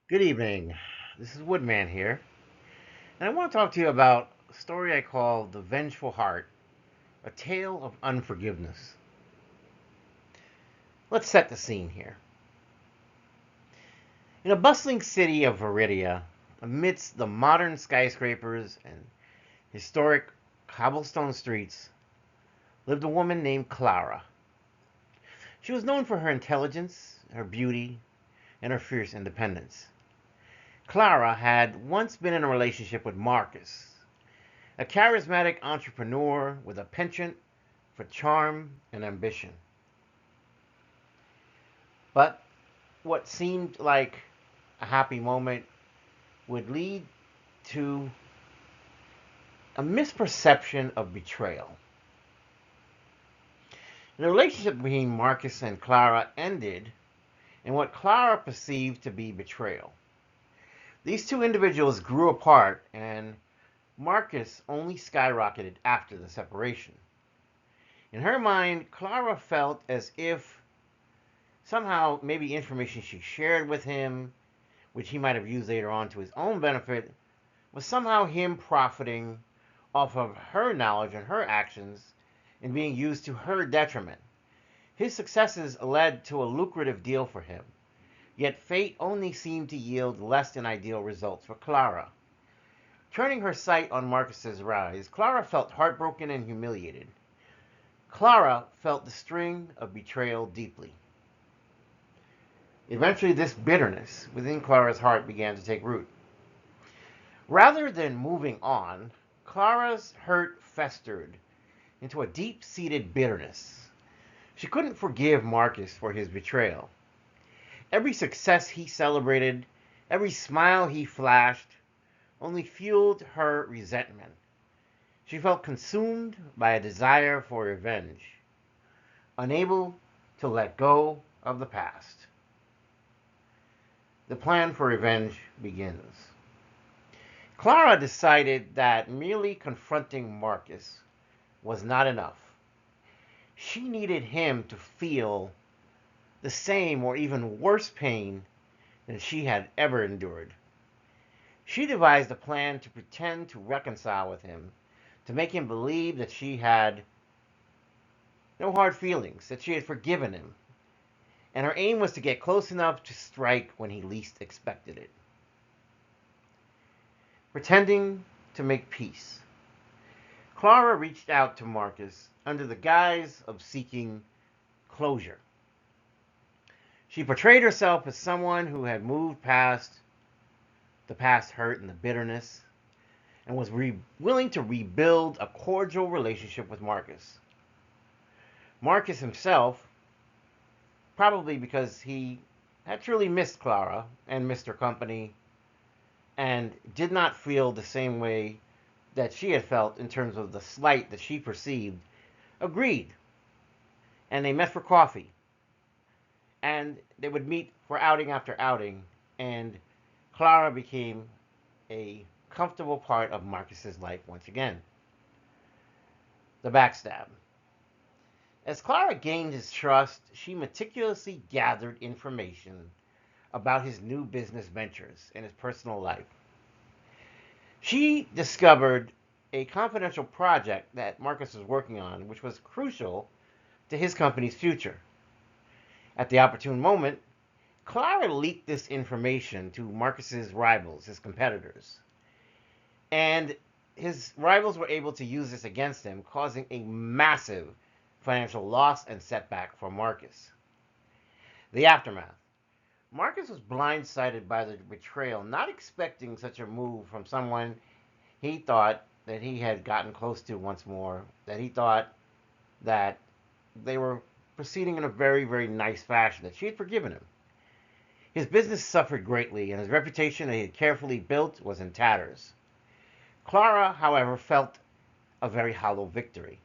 Good evening. This is Woodman here, and I want to talk to you about a story I call The Vengeful Heart, a tale of unforgiveness. Let's set the scene here. In a bustling city of Viridia, amidst the modern skyscrapers and historic cobblestone streets, lived a woman named Clara. She was known for her intelligence, her beauty, and her fierce independence. Clara had once been in a relationship with Marcus, a charismatic entrepreneur with a penchant for charm and ambition. But what seemed like a happy moment would lead to a misperception of betrayal. The relationship between Marcus and Clara ended in what Clara perceived to be betrayal. These two individuals grew apart, and Marcus only skyrocketed after the separation. In her mind, Clara felt as if somehow maybe information she shared with him, which he might have used later on to his own benefit, was somehow him profiting off of her knowledge and her actions and being used to her detriment. His successes led to a lucrative deal for him, yet fate only seemed to yield less than ideal results for Clara. Turning her sight on Marcus's rise, Clara felt heartbroken and humiliated. Clara felt the sting of betrayal deeply. Eventually, this bitterness within Clara's heart began to take root. Rather than moving on, Clara's hurt festered into a deep seated bitterness. She couldn't forgive Marcus for his betrayal. Every success he celebrated, every smile he flashed, only fueled her resentment. She felt consumed by a desire for revenge, unable to let go of the past. The plan for revenge begins. Clara decided that merely confronting Marcus was not enough. She needed him to feel the same or even worse pain than she had ever endured. She devised a plan to pretend to reconcile with him, to make him believe that she had no hard feelings, that she had forgiven him, and her aim was to get close enough to strike when he least expected it. Pretending to make peace, Clara reached out to Marcus under the guise of seeking closure. She portrayed herself as someone who had moved past the past hurt and the bitterness and was willing to rebuild a cordial relationship with Marcus. Marcus himself, probably because he had truly missed Clara and missed her company and did not feel the same way that she had felt in terms of the slight that she perceived, agreed. And they met for coffee. And they would meet for outing after outing. And Clara became a comfortable part of Marcus's life once again. The backstab. As Clara gained his trust, she meticulously gathered information about his new business ventures and his personal life. She discovered a confidential project that Marcus was working on, which was crucial to his company's future. At the opportune moment, Clara leaked this information to Marcus's rivals, his competitors. And his rivals were able to use this against him, causing a massive financial loss and setback for Marcus. The aftermath. Marcus was blindsided by the betrayal, not expecting such a move from someone he thought that he had gotten close to once more, that he thought that they were proceeding in a very, very nice fashion, that she had forgiven him. His business suffered greatly, and his reputation that he had carefully built was in tatters. Clara, however, felt a very hollow victory.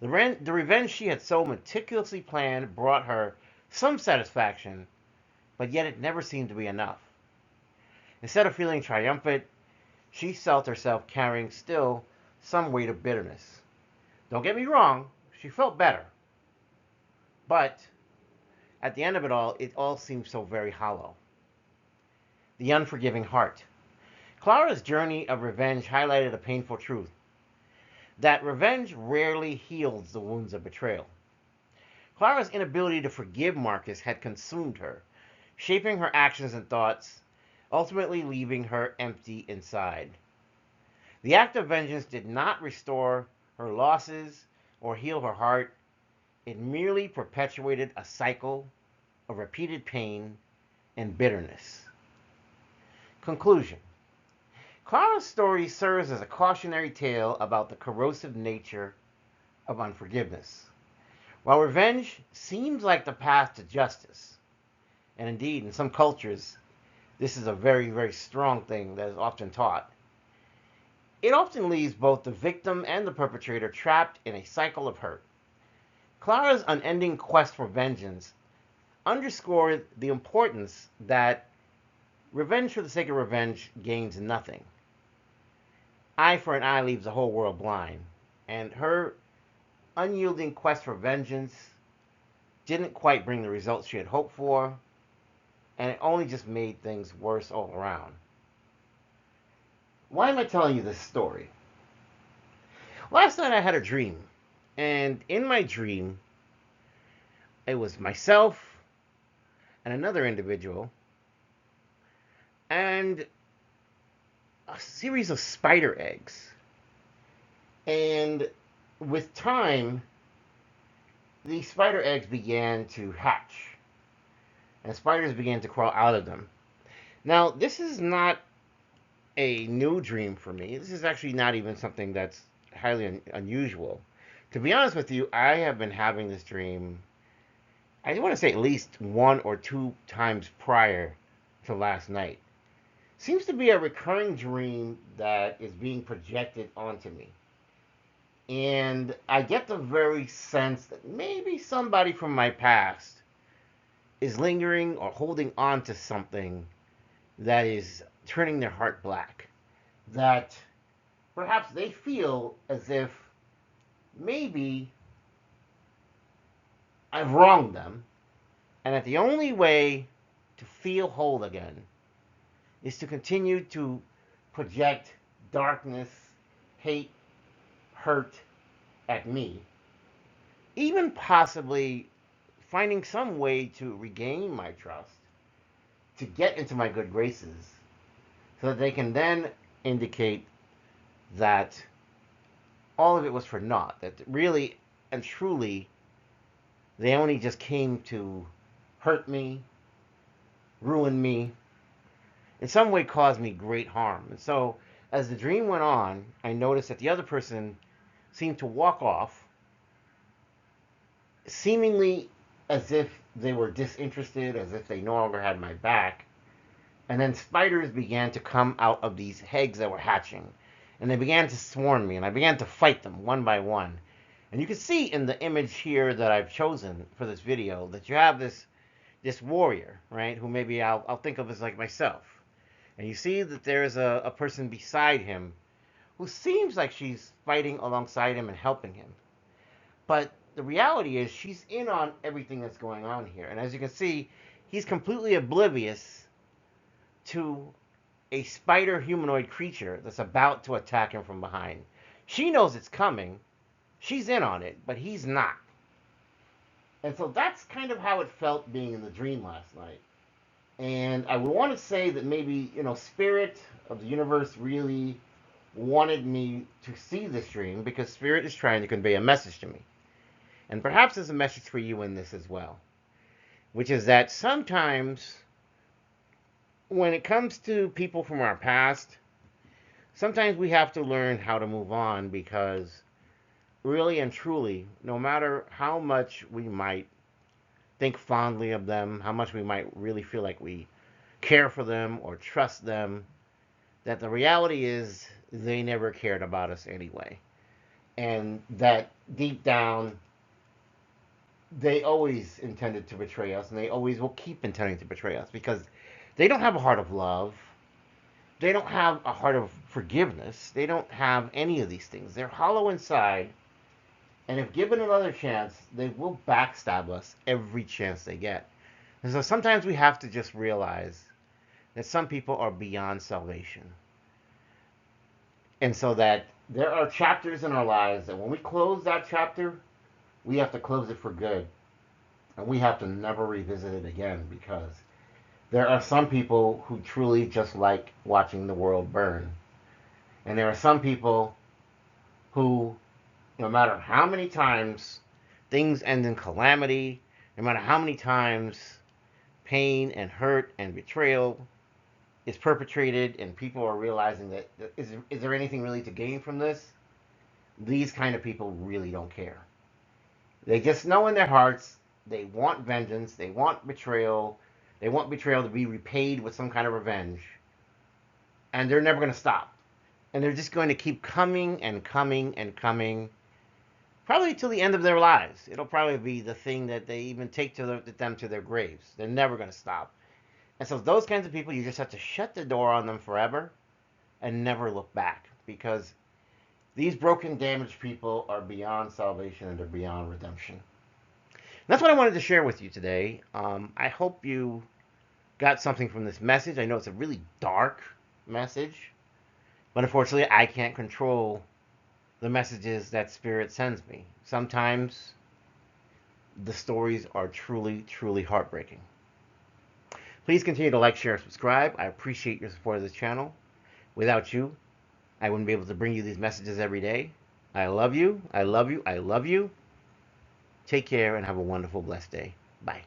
The revenge she had so meticulously planned brought her some satisfaction, but yet it never seemed to be enough. Instead of feeling triumphant, she felt herself carrying still some weight of bitterness. Don't get me wrong, she felt better. But at the end of it all seemed so very hollow. the unforgiving heart. Clara's journey of revenge highlighted a painful truth that revenge rarely heals the wounds of betrayal. Clara's inability to forgive Marcus had consumed her, shaping her actions and thoughts, ultimately leaving her empty inside. The act of vengeance did not restore her losses or heal her heart. It merely perpetuated a cycle of repeated pain and bitterness. Conclusion. Clara's story serves as a cautionary tale about the corrosive nature of unforgiveness. While revenge seems like the path to justice, and indeed in some cultures this is a very, very strong thing that is often taught, it often leaves both the victim and the perpetrator trapped in a cycle of hurt. Clara's unending quest for vengeance underscored the importance that revenge for the sake of revenge gains nothing. Eye for an eye leaves the whole world blind, and her unyielding quest for vengeance didn't quite bring the results she had hoped for, and it only just made things worse all around. Why am I telling you this story? Last night I had a dream, and in my dream, it was myself and another individual, and a series of spider eggs. And with time, these spider eggs began to hatch, and spiders began to crawl out of them. Now, this is not a new dream for me. This is actually not even something that's highly unusual. To be honest with you, I have been having this dream, I want to say at least one or two times prior to last night. Seems to be a recurring dream that is being projected onto me. And I get the very sense that maybe somebody from my past is lingering or holding on to something that is turning their heart black. That perhaps they feel as if maybe I've wronged them, and that the only way to feel whole again is to continue to project darkness, hate, hurt at me, even possibly finding some way to regain my trust, to get into my good graces, so that they can then indicate that all of it was for naught, that really and truly they only just came to hurt me, ruin me, in some way cause me great harm. And so as the dream went on, I noticed that the other person seemed to walk off, seemingly as if they were disinterested, as if they no longer had my back. And then spiders began to come out of these eggs that were hatching. And they began to swarm me, and I began to fight them one by one. And you can see in the image here that I've chosen for this video that you have this warrior, right, who maybe I'll think of as like myself. And you see that there's a person beside him who seems like she's fighting alongside him and helping him. But the reality is she's in on everything that's going on here. And as you can see, he's completely oblivious to a spider humanoid creature that's about to attack him from behind. She knows it's coming. She's in on it, but he's not. And so that's kind of how it felt being in the dream last night. And I would want to say that maybe, Spirit of the universe really wanted me to see this dream because Spirit is trying to convey a message to me. And perhaps there's a message for you in this as well, which is that sometimes when it comes to people from our past, sometimes we have to learn how to move on because really and truly, no matter how much we might think fondly of them, how much we might really feel like we care for them or trust them, that the reality is they never cared about us anyway. And that deep down, they always intended to betray us, and they always will keep intending to betray us because they don't have a heart of love. They don't have a heart of forgiveness. They don't have any of these things. They're hollow inside. And if given another chance, they will backstab us every chance they get. And so sometimes we have to just realize that some people are beyond salvation. And so that there are chapters in our lives that when we close that chapter, we have to close it for good. And we have to never revisit it again, because there are some people who truly just like watching the world burn. And there are some people who, no matter how many times things end in calamity, no matter how many times pain and hurt and betrayal is perpetrated and people are realizing that is there anything really to gain from this? These kind of people really don't care. They just know in their hearts they want vengeance, they want betrayal, to be repaid with some kind of revenge, and they're never going to stop. And they're just going to keep coming and coming and coming, probably till the end of their lives. It'll probably be the thing that they even take them to their graves. They're never going to stop. And so those kinds of people, you just have to shut the door on them forever and never look back, because these broken, damaged people are beyond salvation and they're beyond redemption. And that's what I wanted to share with you today. I hope you got something from this message. I know it's a really dark message, but unfortunately I can't control the messages that Spirit sends me. Sometimes the stories are truly, truly heartbreaking. Please continue to like, share, and subscribe. I appreciate your support of this channel. Without you, I wouldn't be able to bring you these messages every day. I love you. I love you. I love you. Take care and have a wonderful, blessed day. Bye.